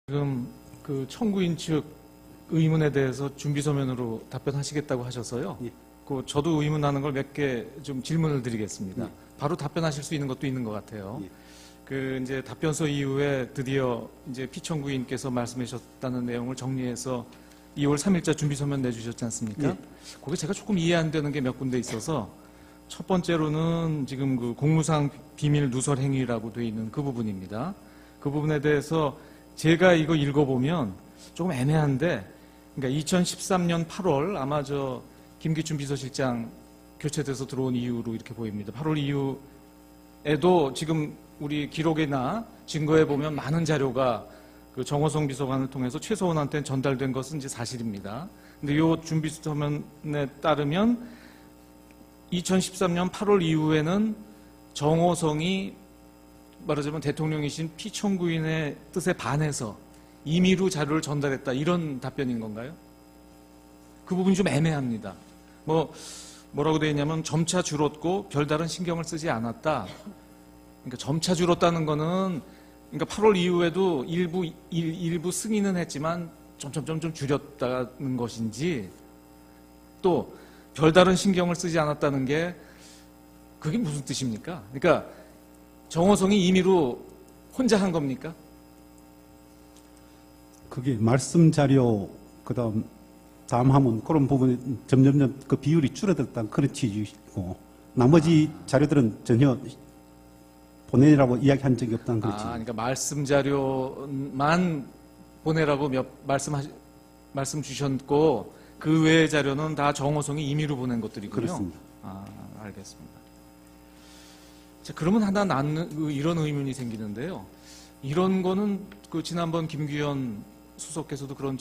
지금 그 청구인 측 의문에 대해서 준비 서면으로 답변하시겠다고 하셔서요. 예. 그 저도 의문하는 걸 몇 개 좀 질문을 드리겠습니다. 예. 바로 답변하실 수 있는 것도 있는 것 같아요. 예. 그 이제 답변서 이후에 드디어 이제 피청구인께서 말씀하셨다는 내용을 정리해서 2월 3일자 준비 서면 내주셨지 않습니까? 예. 거기 제가 조금 이해 안 되는 게 몇 군데 있어서 첫 번째로는 지금 그 공무상 비밀 누설 행위라고 돼 있는 그 부분입니다. 그 부분에 대해서 제가 이거 읽어보면 조금 애매한데, 그러니까 2013년 8월 아마 저 김기춘 비서실장 교체돼서 들어온 이후로 이렇게 보입니다. 8월 이후에도 지금 우리 기록이나 증거에 보면 많은 자료가 그 정호성 비서관을 통해서 최소원한테 전달된 것은 이제 사실입니다. 근데 이 준비 서면에 따르면 2013년 8월 이후에는 정호성이 말하자면 대통령이신 피청구인의 뜻에 반해서 임의로 자료를 전달했다, 이런 답변인 건가요? 그 부분이 좀 애매합니다. 뭐라고 되어 있냐면 점차 줄었고 별다른 신경을 쓰지 않았다. 그러니까 점차 줄었다는 거는 그러니까 8월 이후에도 일부 승인은 했지만 점점 줄였다는 것인지, 또 별다른 신경을 쓰지 않았다는 게 그게 무슨 뜻입니까? 그러니까 정호성이 임의로 혼자 한 겁니까? 그게 말씀 자료 다음 하면 그런 부분이 점점 그 비율이 줄어들었다는 그런 취지이고, 나머지 자료들은 전혀 보내라고 이야기한 적이 없다는 그런 취지. 그러니까 말씀 자료만 보내라고 말씀 주셨고 그 외의 자료는 다 정호성이 임의로 보낸 것들이군요. 그렇습니다. 알겠습니다. 자, 그러면 하나 이런 의문이 생기는데요. 이런 거는 그 지난번 김규현 수석께서도 그런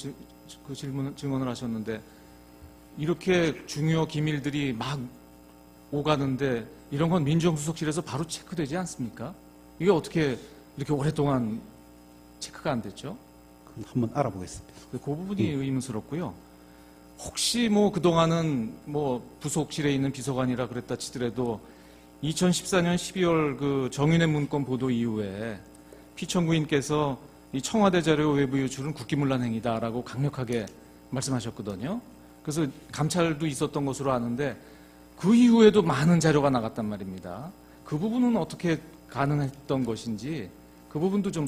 증언을 하셨는데, 이렇게 중요 기밀들이 막 오가는데 이런 건 민정수석실에서 바로 체크되지 않습니까? 이게 어떻게 이렇게 오랫동안 체크가 안 됐죠? 한번 알아보겠습니다. 그 부분이 의문스럽고요. 혹시 뭐 그동안은 뭐 부속실에 있는 비서관이라 그랬다 치더라도 2014년 12월 그 정윤회 문건 보도 이후에 피청구인께서 이 청와대 자료 외부 유출은 국기문란 행위다라고 강력하게 말씀하셨거든요. 그래서 감찰도 있었던 것으로 아는데 그 이후에도 많은 자료가 나갔단 말입니다. 그 부분은 어떻게 가능했던 것인지 그 부분도 좀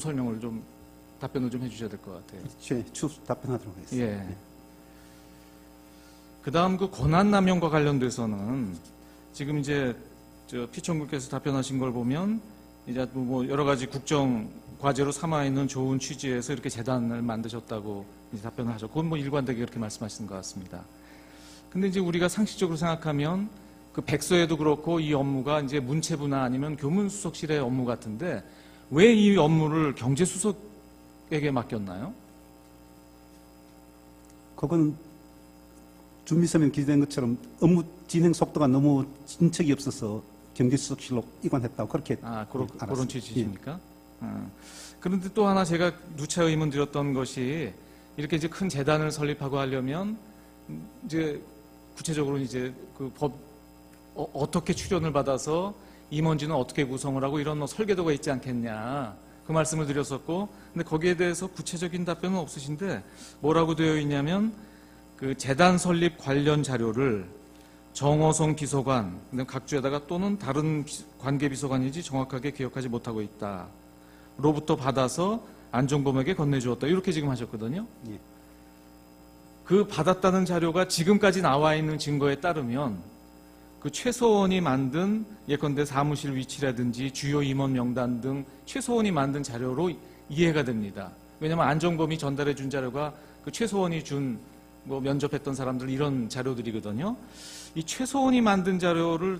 답변을 좀 해주셔야 될 것 같아요. 추후 답변하도록 하겠습니다. 예. 그 다음 그 권한남용과 관련돼서는 지금 이제 피청구께서 답변하신 걸 보면 이제 뭐 여러 가지 국정 과제로 삼아 있는 좋은 취지에서 이렇게 재단을 만드셨다고 이제 답변을 하셨고, 그건 뭐 일관되게 그렇게 말씀하시는 것 같습니다. 근데 이제 우리가 상식적으로 생각하면 그 백서에도 그렇고 이 업무가 이제 문체부나 아니면 교문수석실의 업무 같은데 왜 이 업무를 경제수석에게 맡겼나요? 그건 준비서면 기재된 것처럼 업무 진행 속도가 너무 진척이 없어서 경제수석실로 이관했다고 그렇게 그런 취지십니까? 그런데 또 하나 제가 누차 의문 드렸던 것이, 이렇게 이제 큰 재단을 설립하고 하려면 이제 구체적으로 이제 그 법 어떻게 출연을 받아서 임원진은 어떻게 구성을 하고 이런 설계도가 있지 않겠냐, 그 말씀을 드렸었고, 근데 거기에 대해서 구체적인 답변은 없으신데 뭐라고 되어 있냐면 그 재단 설립 관련 자료를 정호성 비서관, 각주에다가 또는 다른 관계 비서관인지 정확하게 기억하지 못하고 있다. 로부터 받아서 안종범에게 건네주었다. 이렇게 지금 하셨거든요. 예. 그 받았다는 자료가 지금까지 나와 있는 증거에 따르면 그 최소원이 만든 예컨대 사무실 위치라든지 주요 임원 명단 등 최소원이 만든 자료로 이해가 됩니다. 왜냐하면 안종범이 전달해 준 자료가 그 최소원이 준 뭐 면접했던 사람들 이런 자료들이거든요. 이 최소원이 만든 자료를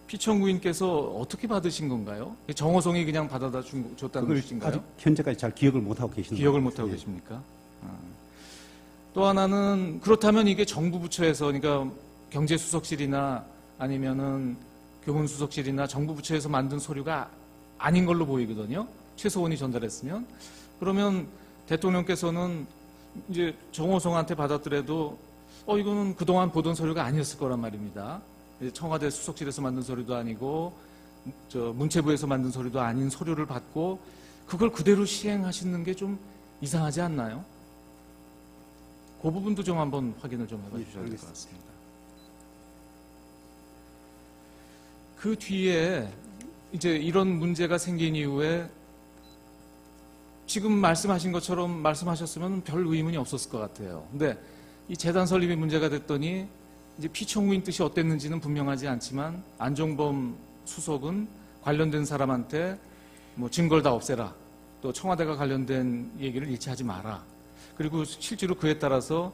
피청구인께서 어떻게 받으신 건가요? 정호성이 그냥 받아다 줬다는 것인가요? 아직 현재까지 잘 기억을 못하고 계시는 기억을 못하고 계십니까? 또 하나는, 그렇다면 이게 정부 부처에서, 그러니까 경제수석실이나 아니면은 교문수석실이나 정부 부처에서 만든 서류가 아닌 걸로 보이거든요. 최소원이 전달했으면. 그러면 대통령께서는 이제 정호성한테 받았더라도 이거는 그동안 보던 서류가 아니었을 거란 말입니다. 청와대 수석실에서 만든 서류도 아니고 문체부에서 만든 서류도 아닌 서류를 받고 그걸 그대로 시행하시는 게 좀 이상하지 않나요? 그 부분도 좀 한번 확인을 좀 해봐 예, 주셔야 될 것 알겠습니다. 같습니다. 그 뒤에 이제 이런 문제가 생긴 이후에 지금 말씀하신 것처럼 말씀하셨으면 별 의문이 없었을 것 같아요. 근데 이 재단 설립이 문제가 됐더니 이제 피청구인 뜻이 어땠는지는 분명하지 않지만 안종범 수석은 관련된 사람한테 뭐 증거를 다 없애라. 또 청와대가 관련된 얘기를 일치하지 마라. 그리고 실제로 그에 따라서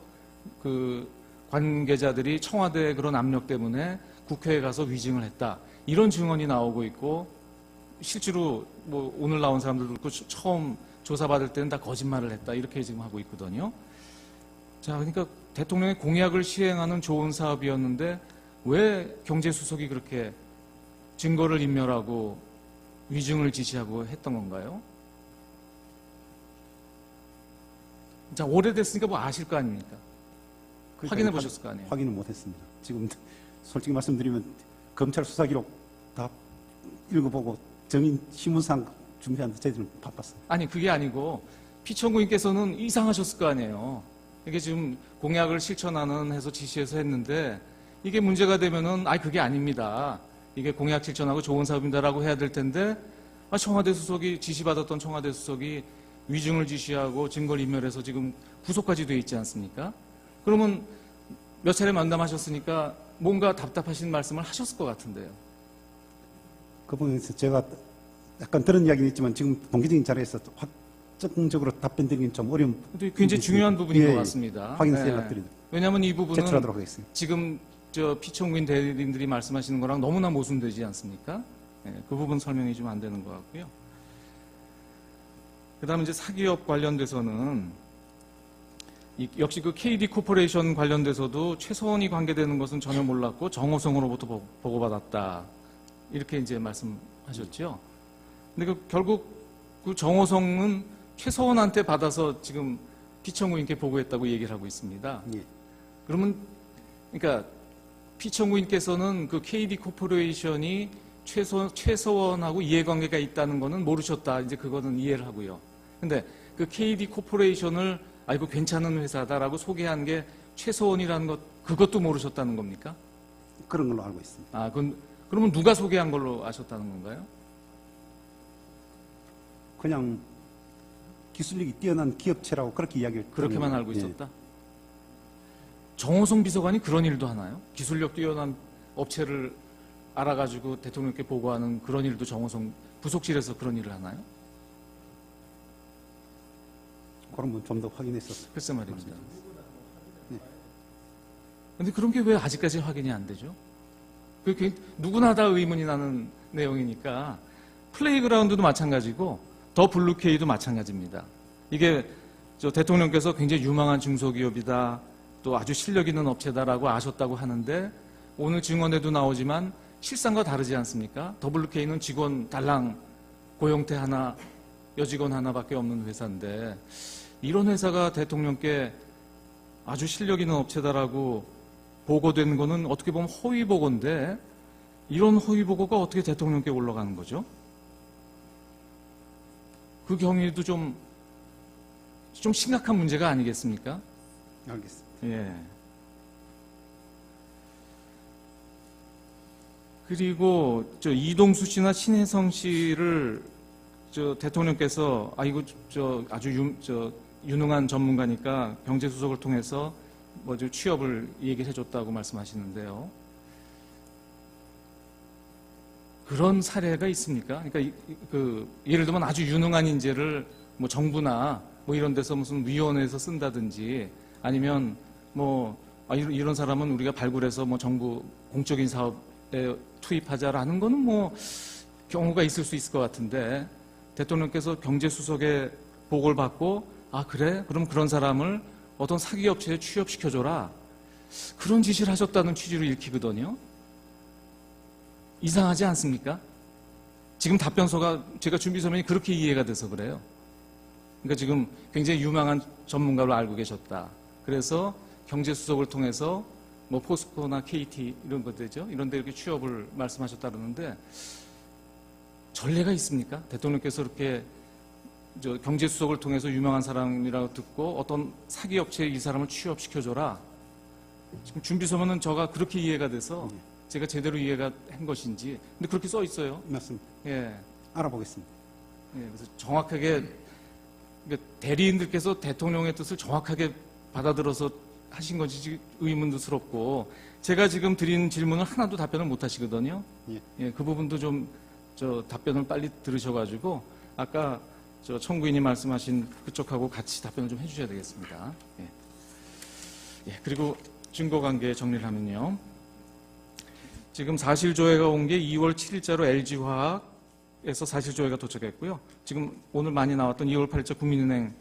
그 관계자들이 청와대의 그런 압력 때문에 국회에 가서 위증을 했다. 이런 증언이 나오고 있고 실제로 뭐 오늘 나온 사람들도 그렇고 처음 조사받을 때는 다 거짓말을 했다. 이렇게 지금 하고 있거든요. 자, 그러니까 대통령의 공약을 시행하는 좋은 사업이었는데 왜 경제수석이 그렇게 증거를 인멸하고 위증을 지시하고 했던 건가요? 자, 오래됐으니까 뭐 아실 거 아닙니까? 확인해 보셨을 거 아니에요? 확인은 못했습니다. 지금 솔직히 말씀드리면 검찰 수사 기록 다 읽어보고 정인 신문상 준비하는데 저희들은 바빴어요. 아니, 그게 아니고 피청구인께서는 이상하셨을 거 아니에요. 이게 지금 공약을 실천하는 해서 지시해서 했는데 이게 문제가 되면은 그게 아닙니다. 이게 공약 실천하고 좋은 사업입니다라고 해야 될 텐데 청와대 수석이 지시받았던 청와대 수석이 위증을 지시하고 증거를 인멸해서 지금 구속까지 돼 있지 않습니까? 그러면 몇 차례 만남하셨으니까 뭔가 답답하신 말씀을 하셨을 것 같은데요. 그 부분에서 제가 약간 들은 이야기는 있지만 지금 공개적인 자리에서 확정적으로 답변드리긴 좀 어려운 근데 굉장히 중요한 부분인 것 같습니다. 확인해서 네. 연락드리도록 왜냐하면 이 부분은 제출하도록 하겠습니다. 지금 저 피청구인 대리인들이 말씀하시는 거랑 너무나 모순되지 않습니까? 네, 그 부분 설명이 좀 안 되는 것 같고요. 그다음에 이제 사기업 관련돼서는 역시 그 KD 코퍼레이션 관련돼서도 최서원이 관계되는 것은 전혀 몰랐고 정호성으로부터 보고받았다. 이렇게 이제 말씀하셨죠. 근데 결국 그 정호성은 최서원한테 받아서 지금 피청구인께 보고했다고 얘기를 하고 있습니다. 예. 그러면 그러니까 피청구인께서는 그 KD 코퍼레이션이 최서원하고 이해관계가 있다는 거는 모르셨다. 이제 그거는 이해를 하고요. 근데 그 KD 코퍼레이션을 이거 괜찮은 회사다라고 소개한 게 최서원이라는 것, 그것도 모르셨다는 겁니까? 그런 걸로 알고 있습니다. 그러면 누가 소개한 걸로 아셨다는 건가요? 그냥 기술력이 뛰어난 기업체라고 그렇게 이야기를 그렇게만 알고 예. 있었다? 정호성 비서관이 그런 일도 하나요? 기술력 뛰어난 업체를 알아가지고 대통령께 보고하는 그런 일도 정호성 부속실에서 그런 일을 하나요? 그런 건 좀 더 확인해서 글쎄 말입니다. 네. 근데 그런 게 왜 아직까지 확인이 안 되죠? 그게 누구나 다 의문이 나는 내용이니까 플레이그라운드도 마찬가지고 더 블루케이도 마찬가지입니다. 이게 저 대통령께서 굉장히 유망한 중소기업이다, 또 아주 실력 있는 업체다라고 아셨다고 하는데 오늘 증언에도 나오지만 실상과 다르지 않습니까? 더블유케이는 직원 달랑 고용태 하나, 여직원 하나밖에 없는 회사인데 이런 회사가 대통령께 아주 실력 있는 업체다라고 보고된 거는 어떻게 보면 허위 보고인데 이런 허위 보고가 어떻게 대통령께 올라가는 거죠? 그 경위도 좀 심각한 문제가 아니겠습니까? 알겠습니다. 예. 그리고 저 이동수 씨나 신혜성 씨를 저 대통령께서 이거 저 아주 유능한 전문가니까 경제수석을 통해서 뭐죠 취업을 얘기를 해줬다고 말씀하시는데요. 그런 사례가 있습니까? 그러니까 예를 들면 아주 유능한 인재를 뭐 정부나 뭐 이런 데서 무슨 위원회에서 쓴다든지 아니면 뭐 이런 사람은 우리가 발굴해서 뭐 정부 공적인 사업에 투입하자라는 거는 뭐 경우가 있을 수 있을 것 같은데 대통령께서 경제수석의 보고를 받고 그래? 그럼 그런 사람을 어떤 사기업체에 취업시켜줘라. 그런 지시를 하셨다는 취지로 읽히거든요. 이상하지 않습니까? 지금 답변서가 제가 준비 서면이 그렇게 이해가 돼서 그래요. 그러니까 지금 굉장히 유망한 전문가로 알고 계셨다. 그래서 경제수석을 통해서 뭐 포스코나 KT 이런 것들죠. 이런 데 이렇게 취업을 말씀하셨다 그러는데 전례가 있습니까? 대통령께서 이렇게 저 경제수석을 통해서 유명한 사람이라고 듣고 어떤 사기 업체에 이 사람을 취업시켜줘라. 지금 준비서면은 저가 그렇게 이해가 돼서 제가 제대로 이해가 한 것인지. 근데 그렇게 써 있어요. 맞습니다. 예. 알아보겠습니다. 예, 그래서 정확하게 그러니까 대리인들께서 대통령의 뜻을 정확하게 받아들어서 하신 건지 의문스럽고 제가 지금 드린 질문을 하나도 답변을 못 하시거든요. 예. 예, 그 부분도 좀 저 답변을 빨리 들으셔가지고 아까 저 청구인이 말씀하신 그쪽하고 같이 답변을 좀 해주셔야 되겠습니다. 예. 예, 그리고 증거관계 정리를 하면요. 지금 사실조회가 온 게 2월 7일자로 LG화학에서 사실조회가 도착했고요. 지금 오늘 많이 나왔던 2월 8일자 국민은행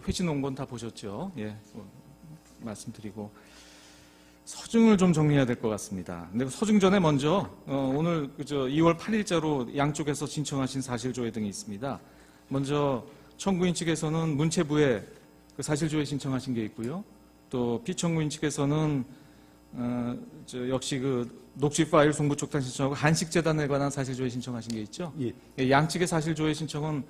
회신 온 건 다 보셨죠? 예, 말씀드리고 서증을 좀 정리해야 될 것 같습니다. 근데 서증 전에 먼저 오늘 2월 8일자로 양쪽에서 신청하신 사실조회 등이 있습니다. 먼저 청구인 측에서는 문체부에 그 사실조회 신청하신 게 있고요. 또 피청구인 측에서는 역시 그 녹취 파일 송부 촉탁 신청하고 한식재단에 관한 사실조회 신청하신 게 있죠. 예. 예, 양측의 사실조회 신청은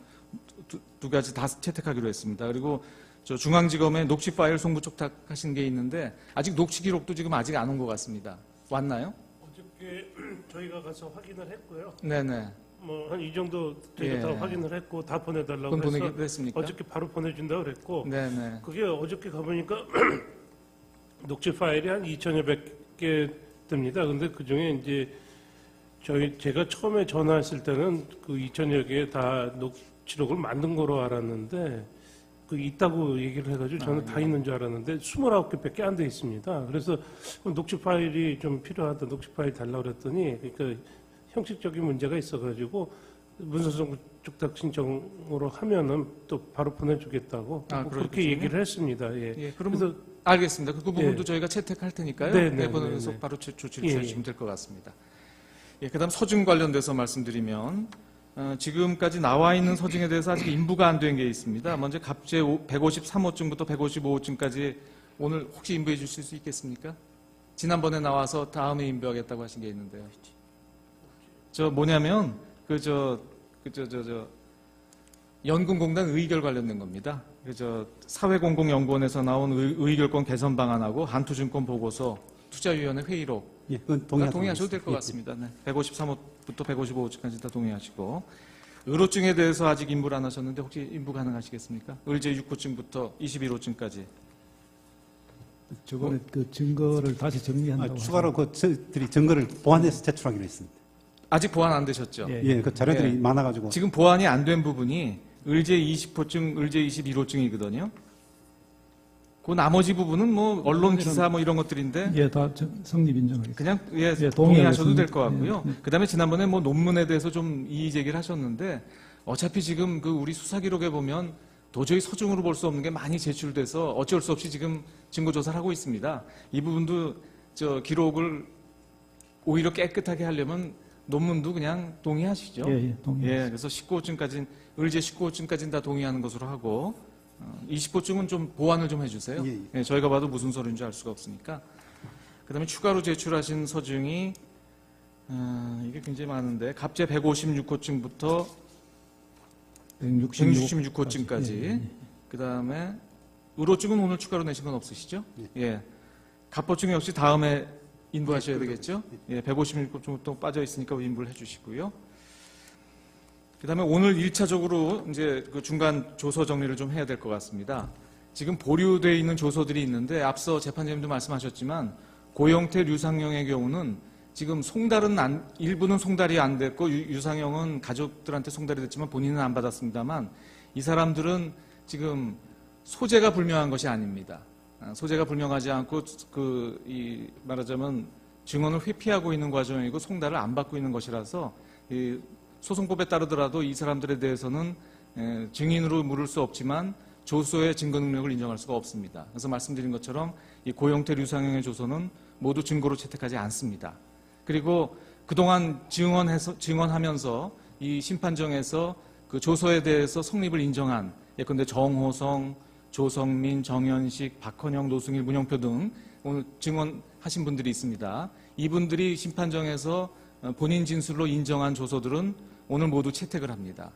두 가지 다 채택하기로 했습니다. 그리고 저 중앙지검에 녹취 파일 송부 촉탁하신 게 있는데 아직 녹취 기록도 지금 아직 안 온 것 같습니다. 왔나요? 어저께 저희가 가서 확인을 했고요. 네네. 뭐 한 이 정도 저희가 예. 다 확인을 했고 다 보내달라고 그건 해서 보내기로 했습니까? 어저께 바로 보내준다고 그랬고 네네. 그게 어저께 가보니까 녹취 파일이 한 2,000여 개 뜹니다. 근데 그 중에 이제 제가 처음에 전화했을 때는 그 2,000여 개 다 녹취록을 만든 거로 알았는데 그 있다고 얘기를 해가지고 저는 다 있는 줄 알았는데 29개밖에 안 돼 있습니다. 그래서 녹취 파일이 좀 필요하다, 녹취 파일 달라고 그랬더니 그러니까 형식적인 문제가 있어가지고 문서송 촉탁 신청으로 하면은 또 바로 보내주겠다고 뭐 그렇게 그렇겠군요. 얘기를 했습니다. 예. 예, 그럼 그래서 알겠습니다. 그 부분도 예. 저희가 채택할 테니까요. 네, 네, 내보내서 네, 네. 바로 조치를 예, 취하시면 될 것 같습니다. 예, 그다음 서증 관련돼서 말씀드리면 지금까지 나와 있는 서증에 대해서 아직 인부가 안 된 게 있습니다. 먼저 갑제 153호증부터 155호증까지 오늘 혹시 인부해 주실 수 있겠습니까? 지난번에 나와서 다음에 인부하겠다고 하신 게 있는데요. 저 뭐냐면 연금공단 의결 관련된 겁니다. 사회공공연구원에서 나온 의결권 개선 방안하고 한투증권 보고서 투자위원회 회의록 예, 그건 동의하셔도 될 것 같습니다. 네. 153호부터 155호까지 다 동의하시고 의로증에 대해서 아직 인부를 안 하셨는데 혹시 인부 가능하시겠습니까? 의제 6호증부터 21호증까지. 저거는 그 증거를 다시 정리한다고. 추가로 그 저희들이 증거를 보완해서 제출하기로 했습니다. 아직 보완 안 되셨죠? 예. 예, 그 자료들이 예. 많아가지고 지금 보완이 안 된 부분이 의제 20호증, 의제 21호증이거든요. 그 나머지 부분은 뭐 언론 기사 뭐 이런 것들인데 예, 다 성립 인정하겠습니다. 그냥 예, 동의하셔도 될 동의하겠습니다. 것 같고요. 예, 그다음에 지난번에 뭐 논문에 대해서 좀 이의 제기를 하셨는데 어차피 지금 그 우리 수사 기록에 보면 도저히 서중으로 볼 수 없는 게 많이 제출돼서 어쩔 수 없이 지금 증거 조사를 하고 있습니다. 이 부분도 저 기록을 오히려 깨끗하게 하려면 논문도 그냥 동의하시죠. 예, 예, 동의하겠습니다. 예, 그래서 19호증까지는 의제 19호증까지는 다 동의하는 것으로 하고 20호증은 좀 보완을 좀 해주세요. 예, 예. 예, 저희가 봐도 무슨 서류인지 알 수가 없으니까. 그다음에 추가로 제출하신 서증이 이게 굉장히 많은데 갑제 156호증부터 166호증까지. 예, 예. 그다음에 의로증은 오늘 추가로 내신 건 없으시죠? 예. 갑보증 역시 다음에 인부하셔야 되겠죠? 예, 156호증부터 빠져 있으니까 인부를 해주시고요. 그다음에 오늘 1차적으로 이제 그 중간 조서 정리를 좀 해야 될 것 같습니다. 지금 보류되어 있는 조서들이 있는데 앞서 재판장님도 말씀하셨지만 고영태, 류상영의 경우는 지금 일부는 송달이 안 됐고 유상영은 가족들한테 송달이 됐지만 본인은 안 받았습니다만 이 사람들은 지금 소재가 불명한 것이 아닙니다. 소재가 불명하지 않고 말하자면 증언을 회피하고 있는 과정이고 송달을 안 받고 있는 것이라서 이 소송법에 따르더라도 이 사람들에 대해서는 증인으로 물을 수 없지만 조서의 증거 능력을 인정할 수가 없습니다. 그래서 말씀드린 것처럼 이 고영태, 류상영의 조서는 모두 증거로 채택하지 않습니다. 그리고 그동안 증언하면서 이 심판정에서 그 조서에 대해서 성립을 인정한 예컨대 정호성, 조성민, 정현식, 박헌영, 노승일, 문영표 등 오늘 증언하신 분들이 있습니다. 이분들이 심판정에서 본인 진술로 인정한 조서들은 오늘 모두 채택을 합니다.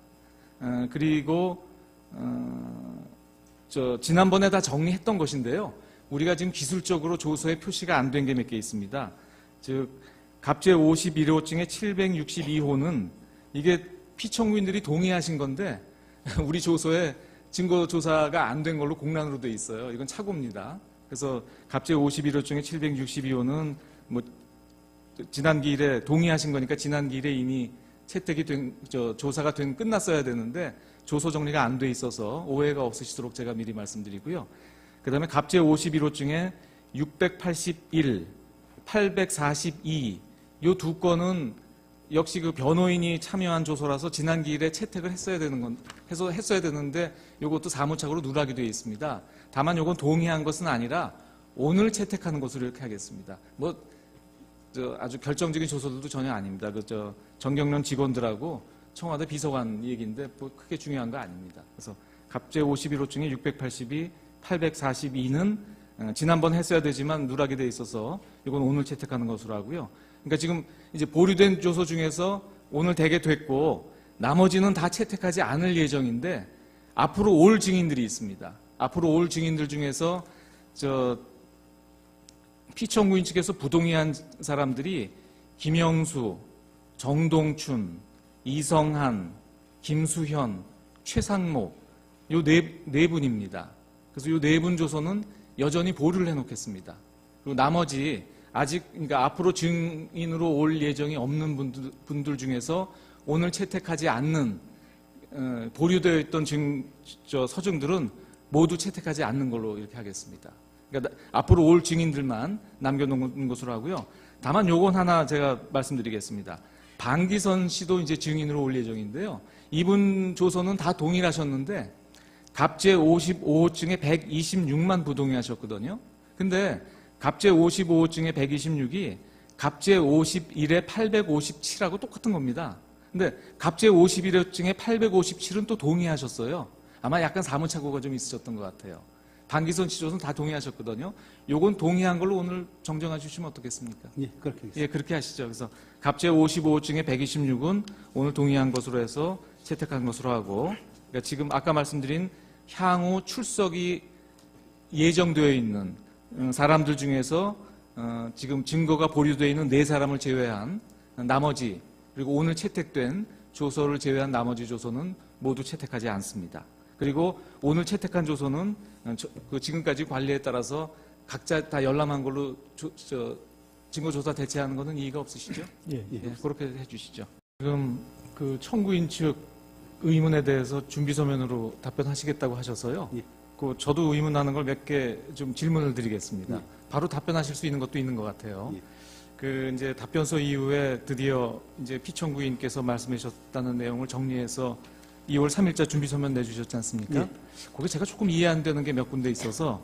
그리고 지난번에 다 정리했던 것인데요. 우리가 지금 기술적으로 조서에 표시가 안 된 게 몇 개 있습니다. 즉 갑제 51호증의 762호는 이게 피청구인들이 동의하신 건데 우리 조서에 증거 조사가 안 된 걸로 공란으로 돼 있어요. 이건 착오입니다. 그래서 갑제 51호증의 762호는 뭐 지난 기일에 동의하신 거니까 지난 기일에 이미 채택이 된 조사가 된 끝났어야 되는데 조서 정리가 안 돼 있어서 오해가 없으시도록 제가 미리 말씀드리고요. 그다음에 갑제 51호증에 681, 842 요 두 건은 역시 그 변호인이 참여한 조서라서 지난 기일에 채택을 했어야 되는데 요것도 사무착오로 누락이 되어 있습니다. 다만 요건 동의한 것은 아니라 오늘 채택하는 것으로 이렇게 하겠습니다. 아주 결정적인 조서들도 전혀 아닙니다. 정경련 직원들하고 청와대 비서관 얘기인데 뭐 크게 중요한 거 아닙니다. 그래서 갑제 51호증에 682, 842는 지난번 했어야 되지만 누락이 돼 있어서 이건 오늘 채택하는 것으로 하고요. 그러니까 지금 이제 보류된 조서 중에서 오늘 되게 됐고 나머지는 다 채택하지 않을 예정인데 앞으로 올 증인들이 있습니다. 앞으로 올 증인들 중에서 피청구인 측에서 부동의한 사람들이 김영수, 정동춘, 이성한, 김수현, 최상목 요 네 분입니다. 그래서 요 네 분 조서는 여전히 보류를 해놓겠습니다. 그리고 나머지 아직 그러니까 앞으로 증인으로 올 예정이 없는 분들 중에서 오늘 채택하지 않는 보류되어 있던 서증들은 모두 채택하지 않는 걸로 이렇게 하겠습니다. 그러니까 앞으로 올 증인들만 남겨놓은 것으로 하고요. 다만 요건 하나 제가 말씀드리겠습니다. 방기선 씨도 이제 증인으로 올 예정인데요. 이분 조서는 다 동일하셨는데 갑제 55호증에 126만 부동의하셨거든요. 근데 갑제 55호증에 126이 갑제 51에 857하고 똑같은 겁니다. 근데 갑제 51호증에 857은 또 동의하셨어요. 아마 약간 사무착오가 좀 있으셨던 것 같아요. 방기선 씨 조서는 다 동의하셨거든요. 요건 동의한 걸로 오늘 정정해 주시면 어떻겠습니까? 예, 그렇게 하겠습니다. 예, 그렇게 하시죠. 그래서 갑제 55호증에 126은 오늘 동의한 것으로 해서 채택한 것으로 하고, 그러니까 지금 아까 말씀드린 향후 출석이 예정되어 있는 사람들 중에서 지금 증거가 보류되어 있는 4사람을 제외한 나머지, 그리고 오늘 채택된 조서를 제외한 나머지 조서는 모두 채택하지 않습니다. 그리고 오늘 채택한 조서는 지금까지 관리에 따라서 각자 다 열람한 걸로 증거조사 대체하는 것은 이의가 없으시죠? 예. 예, 그렇게 해주시죠. 지금 그 청구인 측 의문에 대해서 준비서면으로 답변하시겠다고 하셔서요. 예. 저도 의문하는 걸 몇 개 좀 질문을 드리겠습니다. 예. 바로 답변하실 수 있는 것도 있는 것 같아요. 예. 이제 답변서 이후에 드디어 이제 피청구인께서 말씀하셨다는 내용을 정리해서 2월 3일자 준비서면 내주셨지 않습니까? 예. 거기 제가 조금 이해 안 되는 게 몇 군데 있어서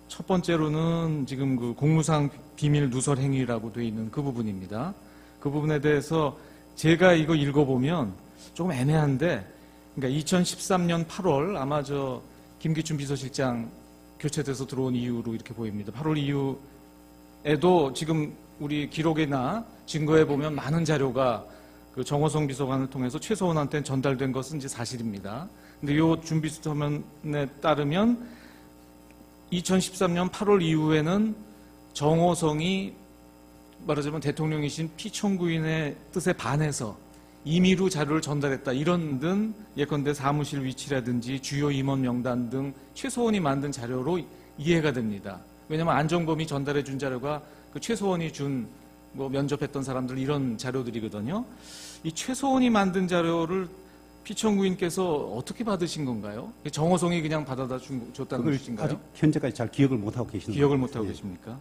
첫 번째로는 지금 그 공무상 비밀 누설 행위라고 돼 있는 그 부분입니다. 그 부분에 대해서 제가 이거 읽어보면 조금 애매한데, 그러니까 2013년 8월 아마 김기춘 비서실장 교체돼서 들어온 이후로 이렇게 보입니다. 8월 이후에도 지금 우리 기록이나 증거에 보면 많은 자료가 그 정호성 비서관을 통해서 최소원한테 전달된 것은 이제 사실입니다. 근데 이 준비서면에 따르면 2013년 8월 이후에는 정호성이 말하자면 대통령이신 피청구인의 뜻에 반해서 임의로 자료를 전달했다. 이런 등 예컨대 사무실 위치라든지 주요 임원 명단 등 최소원이 만든 자료로 이해가 됩니다. 왜냐하면 안정범이 전달해 준 자료가 그 최소원이 준 면접했던 사람들 이런 자료들이거든요. 이 최소원이 만든 자료를 피청구인께서 어떻게 받으신 건가요? 정호성이 그냥 받아다 줬다는 그걸 것인가요? 아직 현재까지 잘 기억을 못하고 계시는 기억을 것 못하고 같아요. 계십니까?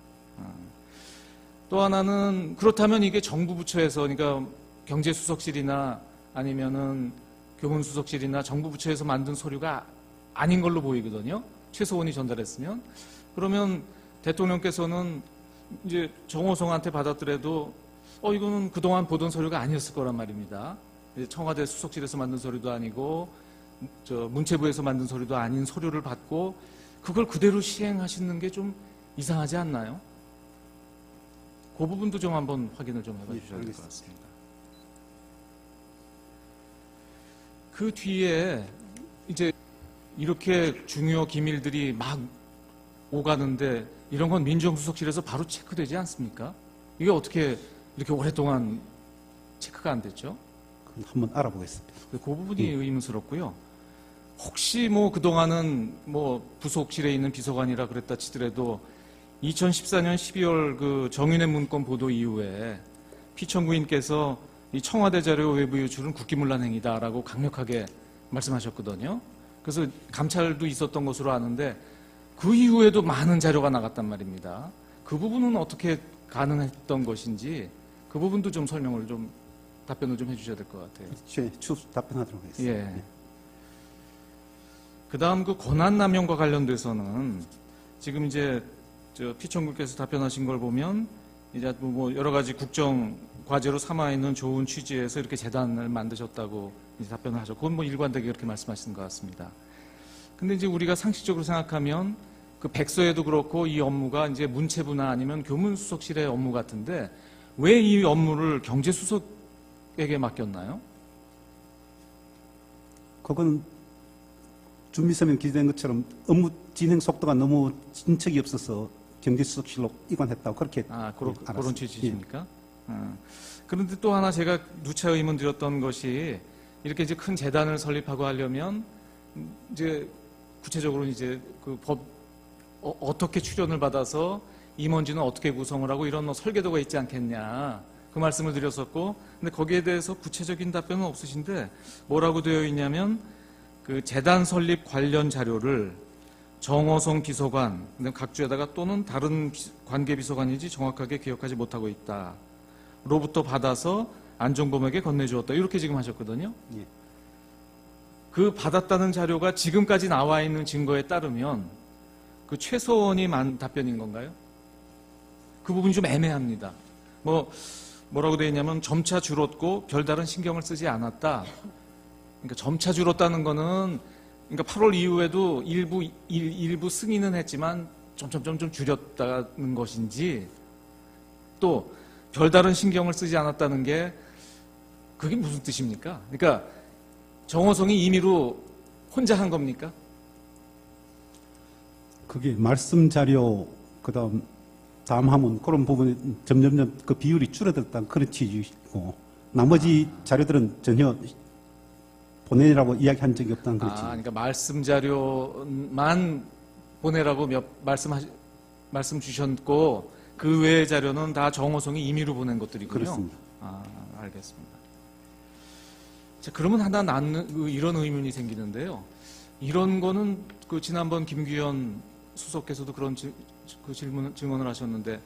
또 하나는 그렇다면 이게 정부 부처에서, 그러니까 경제수석실이나 아니면은 교문수석실이나 정부 부처에서 만든 서류가 아닌 걸로 보이거든요. 최소원이 전달했으면. 그러면 대통령께서는 이제 정호성한테 받았더라도 이거는 그동안 보던 서류가 아니었을 거란 말입니다. 청와대 수석실에서 만든 서류도 아니고 문체부에서 만든 서류도 아닌 서류를 받고 그걸 그대로 시행하시는 게 좀 이상하지 않나요? 그 부분도 좀 한번 확인을 좀 해봐 주셔야 될 것 같습니다. 그 뒤에 이제 이렇게 중요 기밀들이 막 오가는데 이런 건 민정수석실에서 바로 체크되지 않습니까? 이게 어떻게 이렇게 오랫동안 체크가 안 됐죠? 그건 한번 알아보겠습니다. 그 부분이 의문스럽고요. 혹시 뭐 그동안은 뭐 부속실에 있는 비서관이라 그랬다 치더라도 2014년 12월 그 정윤회 문건 보도 이후에 피청구인께서 이 청와대 자료 외부 유출은 국기문란 행위다라고 강력하게 말씀하셨거든요. 그래서 감찰도 있었던 것으로 아는데 그 이후에도 많은 자료가 나갔단 말입니다. 그 부분은 어떻게 가능했던 것인지 그 부분도 좀 설명을 좀 답변을 좀 해주셔야 될 것 같아요. 추후 답변하도록 하겠습니다. 예. 네. 그다음 그 권한 남용과 관련돼서는 지금 이제 저 피청구께서 답변하신 걸 보면 이제 뭐 여러 가지 국정 과제로 삼아 있는 좋은 취지에서 이렇게 재단을 만드셨다고 이제 답변을 하셨고 그건 뭐 일관되게 그렇게 말씀하시는 것 같습니다. 근데 이제 우리가 상식적으로 생각하면 그 백서에도 그렇고 이 업무가 이제 문체부나 아니면 교문수석실의 업무 같은데 왜 이 업무를 경제수석에게 맡겼나요? 그건 준비서면 기재된 것처럼 업무 진행 속도가 너무 진척이 없어서 경제수석실로 이관했다고 그렇게 그런 알았습니다. 취지십니까? 그런데 또 하나 제가 누차 의문 드렸던 것이 이렇게 이제 큰 재단을 설립하고 하려면 이제 구체적으로 이제 그 법 어떻게 출연을 받아서 임원진은 어떻게 구성을 하고 이런 뭐 설계도가 있지 않겠냐 그 말씀을 드렸었고 근데 거기에 대해서 구체적인 답변은 없으신데 뭐라고 되어 있냐면 그 재단 설립 관련 자료를 정호성 비서관 각주에다가 또는 다른 관계 비서관인지 정확하게 기억하지 못하고 있다. 로부터 받아서 안종범에게 건네주었다. 이렇게 지금 하셨거든요. 예. 그 받았다는 자료가 지금까지 나와 있는 증거에 따르면 그 최소원이 만 답변인 건가요? 그 부분이 좀 애매합니다. 뭐라고 되어 있냐면 점차 줄었고 별다른 신경을 쓰지 않았다. 그러니까 점차 줄었다는 거는 그러니까 8월 이후에도 일부 승인은 했지만 점점 줄였다는 것인지 또 별다른 신경을 쓰지 않았다는 게 그게 무슨 뜻입니까? 그러니까 정호성이 임의로 혼자 한 겁니까? 그게 말씀 자료 그다음 다음 하면 그런 부분이 점점 그 비율이 줄어들었다는 그런 취지이고 나머지 자료들은 전혀 보내라고 이야기한 적이 없다는 그런 취지. 그러니까 말씀 자료만 보내라고 말씀 주셨고 그 외의 자료는 다 정호성이 임의로 보낸 것들이군요. 그렇습니다. 알겠습니다. 자, 그러면 하나 이런 의문이 생기는데요. 이런 거는 그 지난번 김규현 수석께서도 그런 증언을 하셨는데